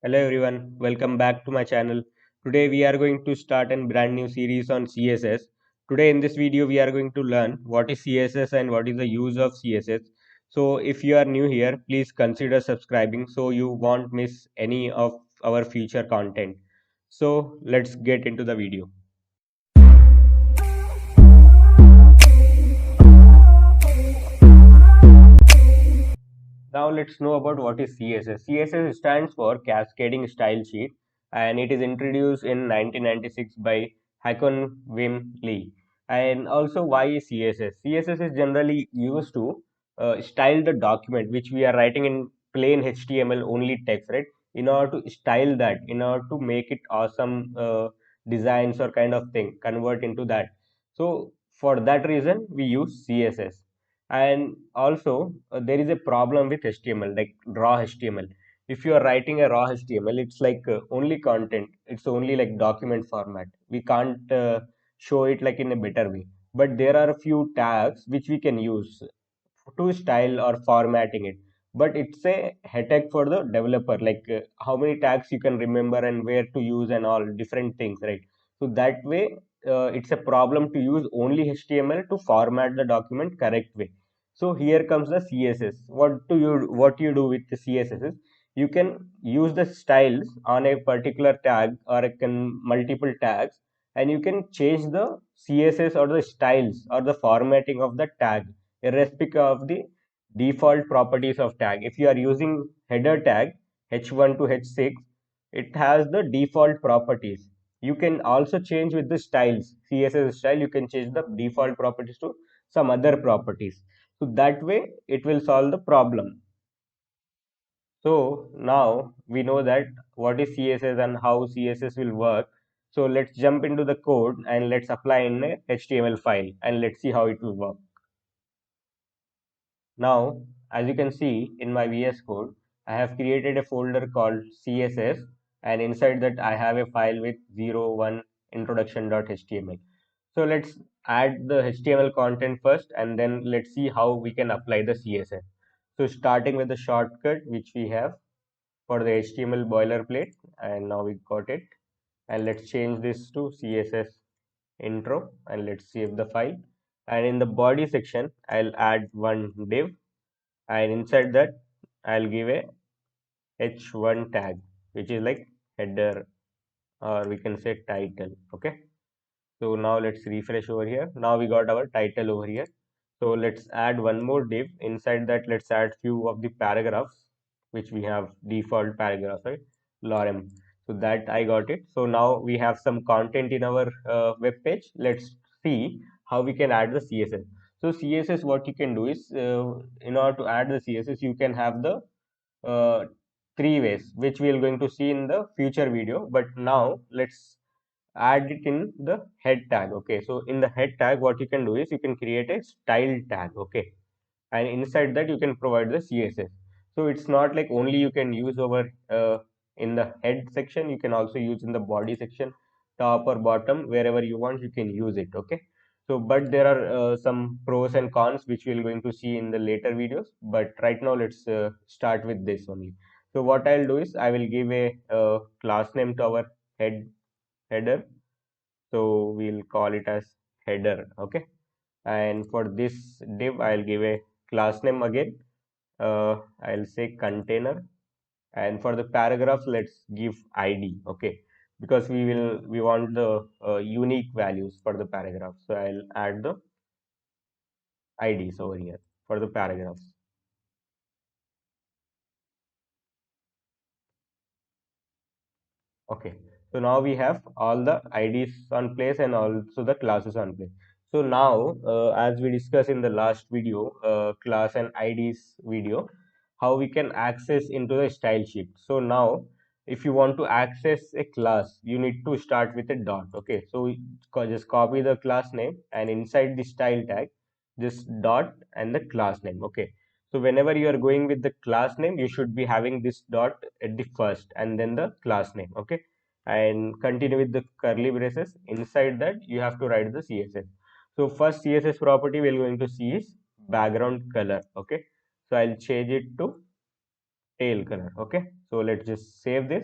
Hello everyone, welcome back to my channel. Today we are going to start a brand new series on CSS. Today in this video we are going to learn what is CSS and what is the use of CSS. So if you are new here, please consider subscribing so you won't miss any of our future content. So let's get into the video. Now let's know about what is CSS. CSS stands for Cascading Style Sheet and it is introduced in 1996 by Hakon Wim Lee. And also why is CSS? CSS is generally used to style the document which we are writing in plain HTML only text, right? In order to style that, in order to make it awesome designs or kind of thing, convert into that. So for that reason, we use CSS. And also there is a problem with HTML, like raw HTML. If you are writing a raw HTML, it's like only content, it's only like document format. We can't show it like in a better way, but there are a few tags which we can use to style or formatting it. But it's a headache for the developer, like how many tags you can remember and where to use and all different things, right? So that way it's a problem to use only HTML to format the document correct way. So here comes the CSS. What you do with the CSS is you can use the styles on a particular tag or a multiple tags, and you can change the CSS or the styles or the formatting of the tag irrespective of the default properties of tag. If you are using header tag h1 to h6, it has the default properties. You can also change with the styles, CSS style. You can change the default properties to some other properties. So that way it will solve the problem. So now we know that what is CSS and how CSS will work. So let's jump into the code and let's apply in a HTML file and let's see how it will work. Now, as you can see in my VS Code, I have created a folder called CSS, and inside that I have a file with 01 introduction.html. So let's add the HTML content first and then let's see how we can apply the CSS. So starting with the shortcut which we have for the HTML boilerplate, and now we got it. And let's change this to CSS intro and let's save the file. And in the body section, I'll add one div, and inside that I'll give a h1 tag which is like header, or we can say title. Okay, so now let's refresh over here. Now we got our title over here. So let's add one more div. Inside that, let's add few of the paragraphs which we have default paragraphs, right? Lorem. So that I got it. So now we have some content in our web page. Let's see how we can add the CSS. So CSS, what you can do is in order to add the CSS, you can have the uh, three ways which we are going to see in the future video. But now let's add it in the head tag. Okay, so in the head tag, what you can do is you can create a style tag. Okay, and inside that you can provide the CSS. So it's not like only you can use over in the head section, you can also use in the body section, top or bottom, wherever you want you can use it. Okay, so but there are some pros and cons which we're going to see in the later videos, but right now let's start with this only. So what I'll do is I will give a class name to our header. So we'll call it as header. Okay, and for this div I'll give a class name again. I'll say container, and for the paragraph let's give id. Okay, because we want the unique values for the paragraph, so I'll add the ids over here for the paragraphs. Okay, so now we have all the IDs on place and also the classes on place. So now, as we discussed in the last video, class and IDs video, how we can access into the style sheet. So now, if you want to access a class, you need to start with a dot. Okay, so just copy the class name and inside the style tag, just dot and the class name. Okay, so whenever you are going with the class name, you should be having this dot at the first and then the class name. Okay, and continue with the curly braces. Inside that, you have to write the CSS. So first CSS property we're going to see is background color. Okay, so I'll change it to tail color. Okay, so let's just save this,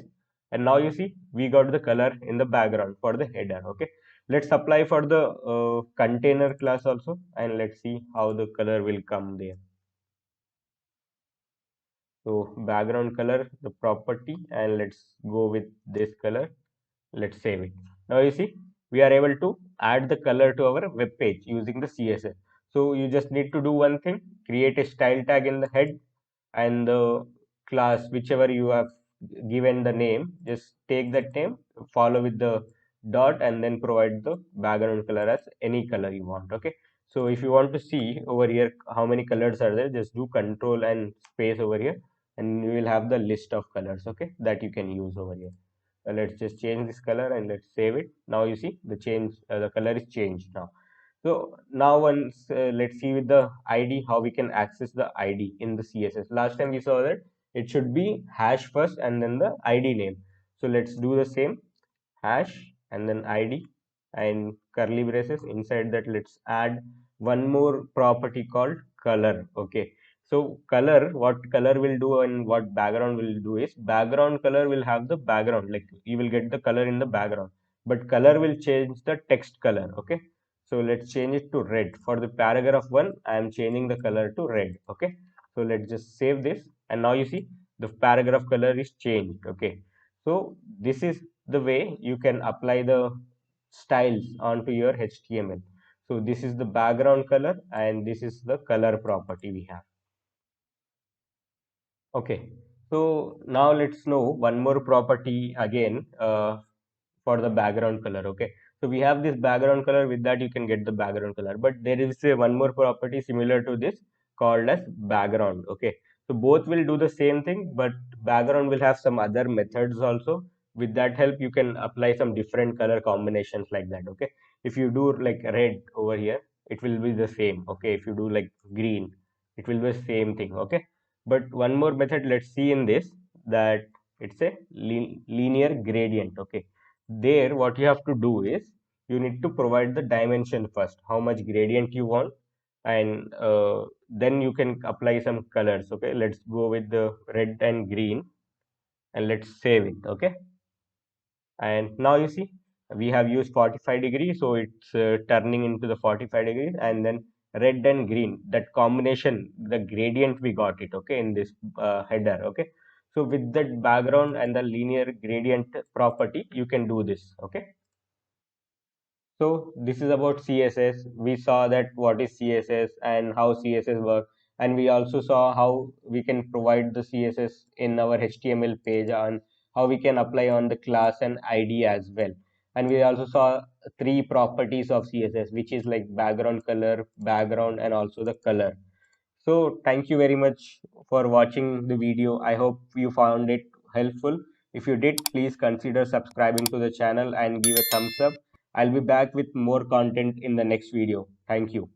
and now you see we got the color in the background for the header. Okay, let's apply for the container class also, and let's see how the color will come there. So background color, the property, and let's go with this color. Let's save it. Now you see we are able to add the color to our web page using the CSS. So you just need to do one thing: create a style tag in the head, and the class whichever you have given the name, just take that name, follow with the dot, and then provide the background color as any color you want. Okay, so if you want to see over here how many colors are there, just do control and space over here, and you will have the list of colors, okay, that you can use over here. Let's just change this color and let's save it. Now you see the change, the color is changed now. So now once let's see with the ID how we can access the ID in the CSS. Last time we saw that it should be hash first and then the ID name. So let's do the same, hash and then ID and curly braces. Inside that, let's add one more property called color. Okay, so color, what color will do and what background will do is, background color will have the background, like you will get the color in the background, but color will change the text color. Okay, so let's change it to red. For the paragraph 1, I am changing the color to red. Okay, so let's just save this, and now you see the paragraph color is changed. Okay, so this is the way you can apply the styles onto your HTML. So this is the background color and this is the color property we have. Okay, so now let's know one more property again for the background color. Okay, so we have this background color, with that you can get the background color, but there is one more property similar to this called as background. Okay, so both will do the same thing, but background will have some other methods also. With that help, you can apply some different color combinations like that. Okay, if you do like red over here, it will be the same. Okay, if you do like green, it will be the same thing. Okay, but one more method let's see in this, that it's a linear gradient. Okay, there what you have to do is you need to provide the dimension first, how much gradient you want, and then you can apply some colors. Okay, let's go with the red and green and let's save it. Okay, and now you see we have used 45 degrees, so it's turning into the 45 degrees, and then red and green, that combination, the gradient we got it. Okay, in this header. Okay, so with that background and the linear gradient property, you can do this. Okay, so this is about CSS. We saw that what is CSS and how CSS works, and we also saw how we can provide the CSS in our HTML page, and how we can apply on the class and ID as well. And we also saw three properties of CSS, which is like background color, background, and also the color. So thank you very much for watching the video. I hope you found it helpful. If you did, please consider subscribing to the channel and give a thumbs up. I'll be back with more content in the next video. Thank you.